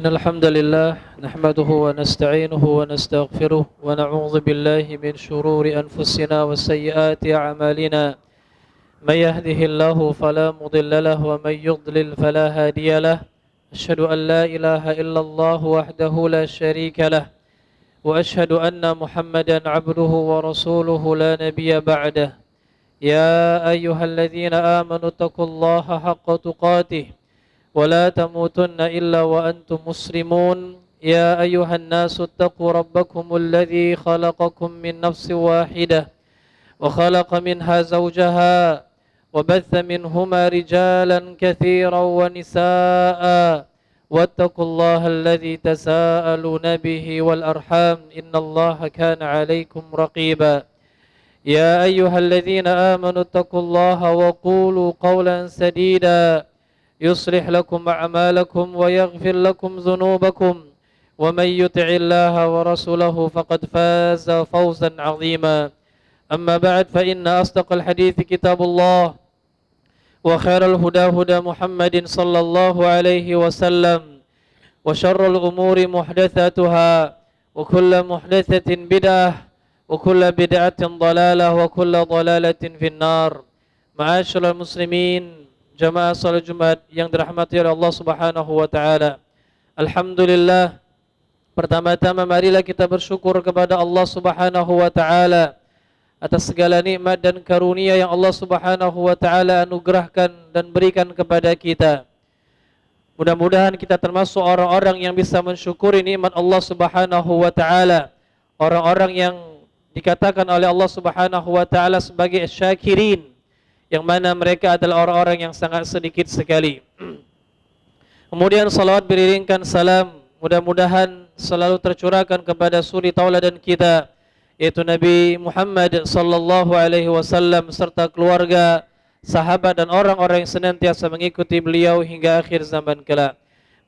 إن الحمد لله نحمده ونستعينه ونستغفره ونعوذ بالله من شرور أنفسنا وسيئات أعمالنا. من يهده الله فلا مضل له ومن يضلل فلا هادي له. أشهد أن لا إله إلا الله وحده لا شريك له، وأشهد أن محمدا عبده ورسوله لا نبي بعده. يا أيها الذين آمنوا اتقوا الله حق تقاته ولا تموتن إلا وأنتم مسلمون. يا أيها الناس اتقوا ربكم الذي خلقكم من نفس واحدة وخلق منها زوجها وبث منهما رجالا كثيرا ونساء واتقوا الله الذي تساءلون به والأرحام إن الله كان عليكم رقيبا. يا أيها الذين آمنوا اتقوا الله وقولوا قولا سديدا يصلح لكم أعمالكم ويغفر لكم ذنوبكم، ومن يطع الله ورسوله فقد فاز فوزا عظيما. أما بعد فإن أصدق الحديث كتاب الله، وخير الهدى هدى محمد صلى الله عليه وسلم، وشر الأمور محدثاتها، وكل محدثة بدعة، وكل بدعة ضلالة، وكل ضلالة في النار. معاشر المسلمين, jamaah salat Jumat yang dirahmati oleh Allah Subhanahu wa taala. Alhamdulillah, pertama-tama marilah kita bersyukur kepada Allah Subhanahu wa taala atas segala nikmat dan karunia yang Allah Subhanahu wa taala anugerahkan dan berikan kepada kita. Mudah-mudahan kita termasuk orang-orang yang bisa mensyukuri nikmat Allah Subhanahu wa taala, orang-orang yang dikatakan oleh Allah Subhanahu wa taala sebagai syakirin, yang mana mereka adalah orang-orang yang sangat sedikit sekali. Kemudian salawat beriringkan salam mudah-mudahan selalu tercurahkan kepada suri tauladan kita, yaitu Nabi Muhammad sallallahu alaihi wasallam serta keluarga, sahabat dan orang-orang yang senantiasa mengikuti beliau hingga akhir zaman kelak.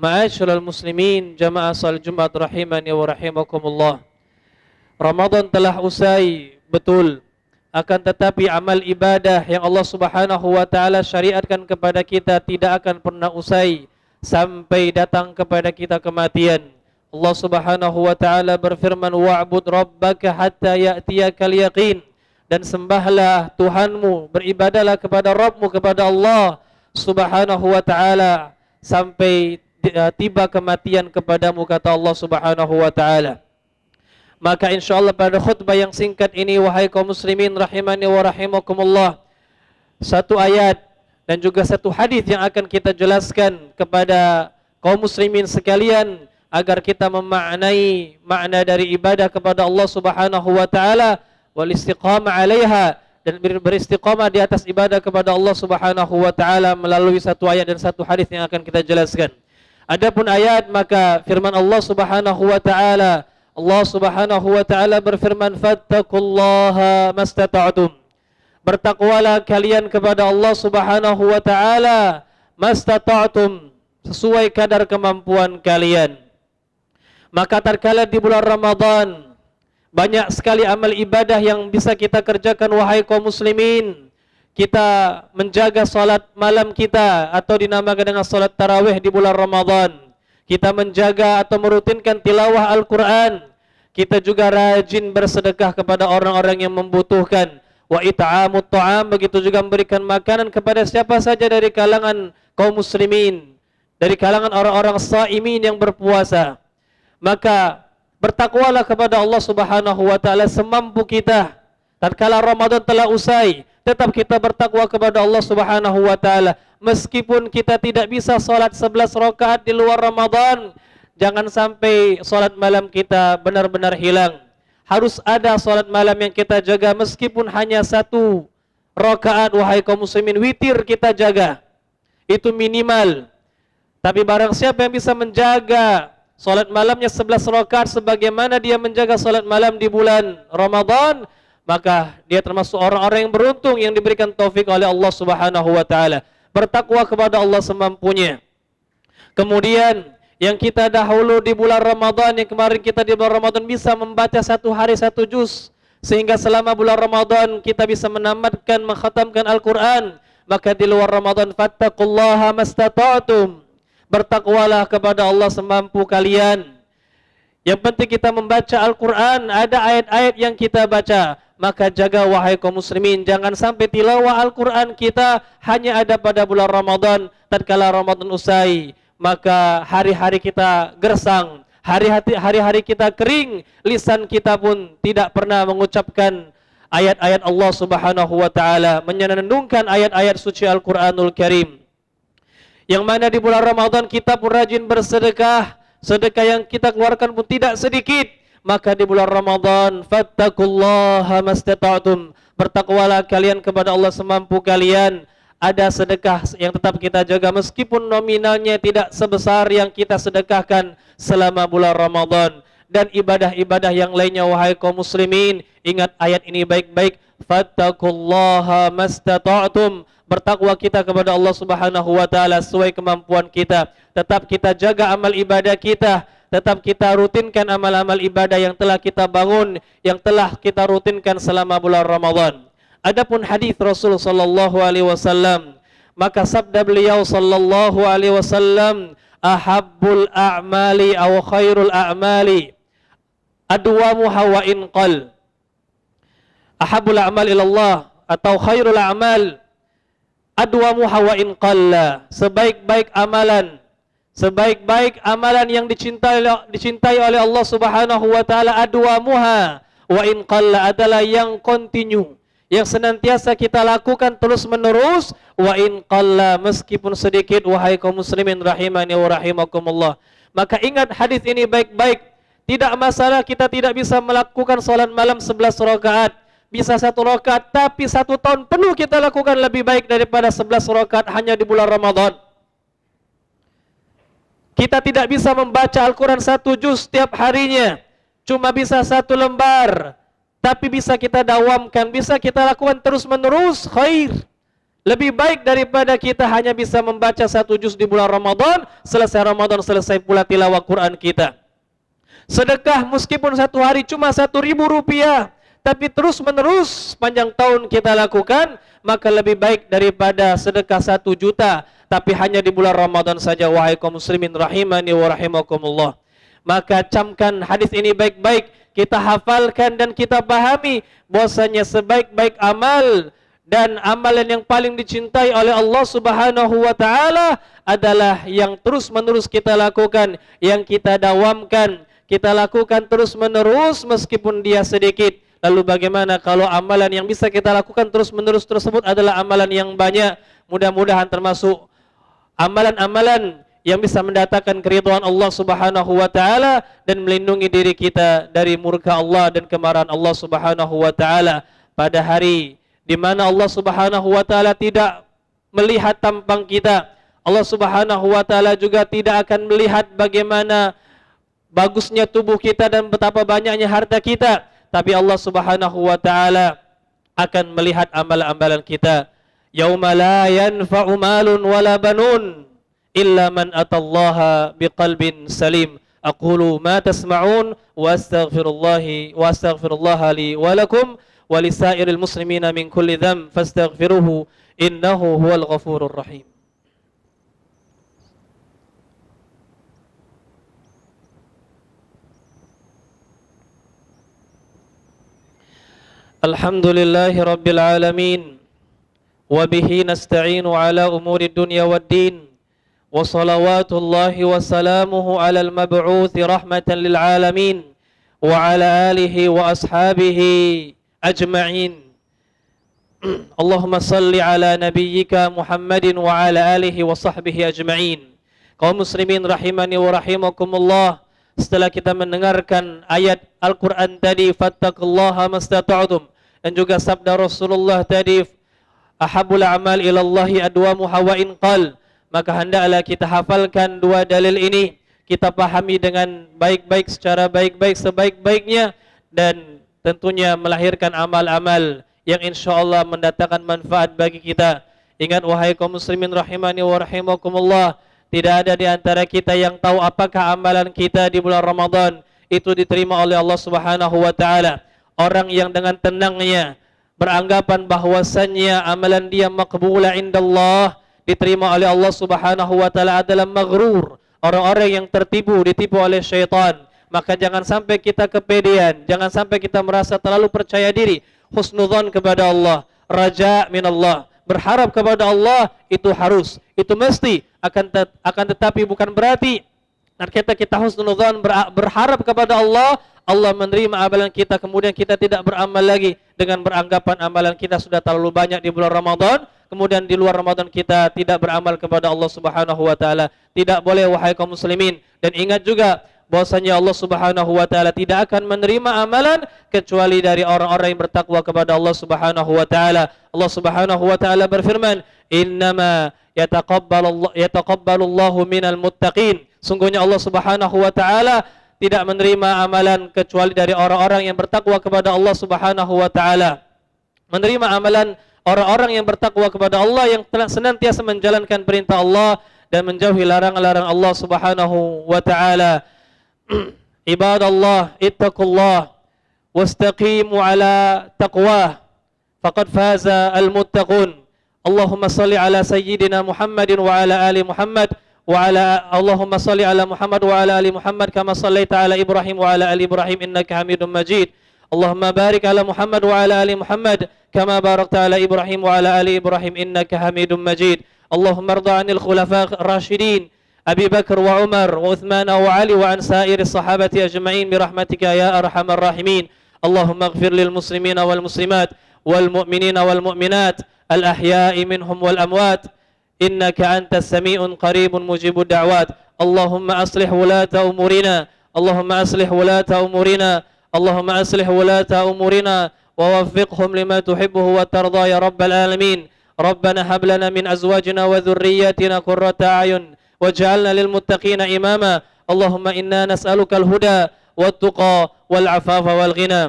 Ma'asyiral muslimin, jamaah salat Jumat rahimani wa rahimakumullah. Ramadan telah usai, betul. Akan tetapi amal ibadah yang Allah Subhanahu wa taala syariatkan kepada kita tidak akan pernah usai sampai datang kepada kita kematian. Allah Subhanahu wa taala berfirman, wa'bud rabbaka hatta ya'tiyakal yaqin, dan sembahlah Tuhanmu, beribadahlah kepada Rabbmu, kepada Allah Subhanahu wa taala sampai tiba kematian kepadamu, kata Allah Subhanahu wa taala. Maka insyaallah pada khutbah yang singkat ini, wahai kaum muslimin rahimani wa rahimakumullah, satu ayat dan juga satu hadis yang akan kita jelaskan kepada kaum muslimin sekalian agar kita memaknai makna dari ibadah kepada Allah Subhanahu wa taala, wal istiqamah 'alaiha, dan beristiqamah di atas ibadah kepada Allah Subhanahu wa taala melalui satu ayat dan satu hadis yang akan kita jelaskan. Adapun ayat, maka firman Allah Subhanahu wa taala, Allah Subhanahu wa taala berfirman, fattaqullaha mastata'tum. Bertakwalah kalian kepada Allah Subhanahu wa taala mastata'tum, sesuai kadar kemampuan kalian. Maka tatkala di bulan Ramadan banyak sekali amal ibadah yang bisa kita kerjakan, wahai kaum muslimin. Kita menjaga salat malam kita atau dinamakan dengan salat tarawih di bulan Ramadan. Kita menjaga atau merutinkan tilawah Al-Quran. Kita juga rajin bersedekah kepada orang-orang yang membutuhkan. Wa it'amut ta'am, begitu juga memberikan makanan kepada siapa saja dari kalangan kaum muslimin, dari kalangan orang-orang shaimin yang berpuasa. Maka bertakwalah kepada Allah Subhanahu wa taala semampu kita. Tatkala Ramadan telah usai, tetap kita bertakwa kepada Allah Subhanahu wa taala. Meskipun kita tidak bisa salat 11 rakaat di luar Ramadan, jangan sampai salat malam kita benar-benar hilang. Harus ada salat malam yang kita jaga, meskipun hanya 1 rakaat, wahai kaum muslimin, witir kita jaga. Itu minimal. Tapi barang siapa yang bisa menjaga salat malamnya 11 rakaat sebagaimana dia menjaga salat malam di bulan Ramadan, maka dia termasuk orang-orang yang beruntung yang diberikan taufik oleh Allah Subhanahu wa taala. Bertakwa kepada Allah semampunya. Kemudian yang kita dahulu di bulan Ramadan, yang kemarin kita di bulan Ramadan bisa membaca 1 hari 1 juz, sehingga selama bulan Ramadan kita bisa menamatkan, mengkhatamkan Al-Quran. Maka di luar Ramadan, fattaqullaha mastata'tum, bertakwalah kepada Allah semampu kalian. Yang penting kita membaca Al-Quran, ada ayat-ayat yang kita baca. Maka jaga wahai kaum muslimin, jangan sampai tilawah Al-Quran kita hanya ada pada bulan Ramadan. Tatkala Ramadan usai, maka hari-hari kita gersang, hari-hari kita kering, lisan kita pun tidak pernah mengucapkan ayat-ayat Allah Subhanahu wa taala, menyenandungkan ayat-ayat suci Al-Qur'anul Karim. Yang mana di bulan Ramadan kita pun rajin bersedekah, sedekah yang kita keluarkan pun tidak sedikit. Maka di bulan Ramadan, fattaqullaha mastata'tum, bertakwalah kalian kepada Allah semampu kalian. Ada sedekah yang tetap kita jaga meskipun nominalnya tidak sebesar yang kita sedekahkan selama bulan Ramadan. Dan ibadah-ibadah yang lainnya wahai kaum muslimin, ingat ayat ini baik-baik, fattaqullaha mastata'tum, bertakwa kita kepada Allah Subhanahu wa taala sesuai kemampuan kita. Tetap kita jaga amal ibadah kita, tetap kita rutinkan amal-amal ibadah yang telah kita bangun, yang telah kita rutinkan selama bulan Ramadan. Adapun hadis Rasul sallallahu alaihi wasallam, maka sabda beliau sallallahu alaihi wasallam, ahabbul a'mali aw khairul a'mali adwamuha wa in qal. Ahabbul a'mal ila Allah atau khairul a'mal adwamuha wa in qalla. Sebaik-baik amalan yang dicintai oleh Allah Subhanahu wa taala, adwamuha wa in qalla, adalah yang continue, yang senantiasa kita lakukan terus menerus, wa in qalla, meskipun sedikit wahai kaum muslimin rahimani wa rahimakumullah. Maka ingat hadis ini baik-baik. Tidak masalah kita tidak bisa melakukan salat malam 11 rakaat, bisa 1 rakaat, tapi 1 tahun penuh kita lakukan lebih baik daripada 11 rakaat hanya di bulan Ramadan. Kita tidak bisa membaca Al-Quran 1 juz setiap harinya, cuma bisa 1 lembar, tapi bisa kita dawamkan, bisa kita lakukan terus menerus, khair. Lebih baik daripada kita hanya bisa membaca 1 juz di bulan Ramadan, selesai Ramadan selesai pula tilawah Quran kita. Sedekah meskipun 1 hari cuma 1.000 rupiah, tapi terus menerus panjang tahun kita lakukan, maka lebih baik daripada sedekah 1 juta, tapi hanya di bulan Ramadan saja wahai kaum muslimin rahimani wa rahimakumullah. Maka camkan hadis ini baik-baik, kita hafalkan dan kita pahami bahwasanya sebaik-baik amal dan amalan yang paling dicintai oleh Allah Subhanahu wa taala adalah yang terus-menerus kita lakukan, yang kita dawamkan, kita lakukan terus-menerus meskipun dia sedikit. Lalu bagaimana kalau amalan yang bisa kita lakukan terus-menerus tersebut adalah amalan yang banyak? Mudah-mudahan termasuk amalan-amalan yang bisa mendatangkan keridhaan Allah Subhanahu wa taala dan melindungi diri kita dari murka Allah dan kemarahan Allah Subhanahu wa taala pada hari di mana Allah Subhanahu wa taala tidak melihat tampang kita. Allah Subhanahu wa taala juga tidak akan melihat bagaimana bagusnya tubuh kita dan betapa banyaknya harta kita, tapi Allah Subhanahu wa taala akan melihat amalan-amalan kita. Yauma la yanfa'u malun wala banun illa man atallaha biqalbin salim. Aqulu ma tasma'un wa astaghfirullaha li wa lakum wa lisairil muslimina min kulli dhanb fastaghfiruhu innahu huwal ghafurur rahim. Alhamdulillahi rabbil alamin, wa bihi nasta'inu ala umuri dunya waddin, wa salawatullahi wa salamuhu ala al-mab'uthi rahmatan lil alamin, wa ala alihi wa ashabihi ajma'in. Allahumma salli ala nabiyyika Muhammadin wa ala alihi wa sahbihi ajma'in. Kaum muslimin rahimani wa rahimakumullah, setelah kita mendengarkan ayat Al-Quran tadi, fattaqullaha mastata'tum, dan juga sabda Rasulullah tadi, ahabul a'mal ilallahi adwamuha wa in qal, maka hendaklah kita hafalkan 2 dalil ini, kita pahami dengan baik-baik, secara baik-baik, sebaik-baiknya, dan tentunya melahirkan amal-amal yang insyaallah mendatangkan manfaat bagi kita. Ingat wahai kaum muslimin rahimani wa rahimakumullah, tidak ada di antara kita yang tahu apakah amalan kita di bulan Ramadan itu diterima oleh Allah Subhanahu wa taala. Orang yang dengan tenangnya beranggapan bahwasannya amalan dia maqbula indallah, diterima oleh Allah Subhanahu wa taala adalah maghrur, orang-orang yang tertipu, ditipu oleh syaitan. Maka jangan sampai kita kepedean, jangan sampai kita merasa terlalu percaya diri. Husnudzon kepada Allah, raja min Allah, berharap kepada Allah itu harus, itu mesti, akan tetapi bukan berarti kita husnudzon berharap kepada Allah, Allah menerima amalan kita, kemudian kita tidak beramal lagi dengan beranggapan amalan kita sudah terlalu banyak di bulan Ramadan, kemudian di luar Ramadan kita tidak beramal kepada Allah Subhanahu wa taala. Tidak boleh wahai kaum muslimin. Dan ingat juga bahwasanya Allah Subhanahu wa taala tidak akan menerima amalan kecuali dari orang-orang yang bertakwa kepada Allah Subhanahu wa taala. Allah Subhanahu wa taala berfirman, "Innama yataqabbalullahu minal muttaqin." Sungguhnya Allah Subhanahu wa taala tidak menerima amalan kecuali dari orang-orang yang bertakwa kepada Allah Subhanahu wa taala. Menerima amalan orang-orang yang bertakwa kepada Allah, yang senantiasa menjalankan perintah Allah dan menjauhi larangan-larangan Allah Subhanahu wa taala. Ibadallah, ittaqullah wastaqimu ala taqwah faqad faza al-muttaqun. Allahumma salli ala sayyidina Muhammadin wa ala ali Muhammad اللهم صل على محمد وعلى آل محمد كما صليت على إبراهيم وعلى آل إبراهيم إنك حميد مجيد اللهم بارك على محمد وعلى آل محمد كما باركت على إبراهيم وعلى آل إبراهيم إنك حميد مجيد اللهم ارض عن الخلفاء الراشدين أبي بكر وعمر وعثمان وعلي وعن سائر الصحابة أجمعين برحمتك يا أرحم الراحمين اللهم اغفر للمسلمين والمسلمات والمؤمنين والمؤمنات الأحياء منهم والأموات إنك أنت السميع قريب مجيب الدعوات اللهم أصلح ولاة أمورنا اللهم أصلح ولاة أمورنا اللهم أصلح ولاة أمورنا ووفقهم لما تحبه وترضى يا رب العالمين ربنا هب لنا من أزواجنا وذرياتنا قرة أعين واجعلنا للمتقين إماما اللهم إنا نسألك الهدى والتقى والعفاف والغنى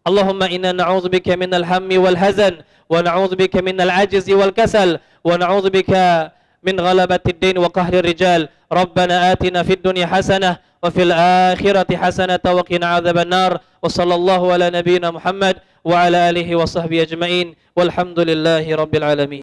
اللهم إنا نعوذ بك من الهم والحزن ونعوذ بك من العجز والكسل ونعوذ بك من غلبة الدين وقهر الرجال ربنا آتنا في الدنيا حسنة وفي الآخرة حسنة وقنا عذاب النار وصلى الله على نبينا محمد وعلى آله وصحبه أجمعين والحمد لله رب العالمين.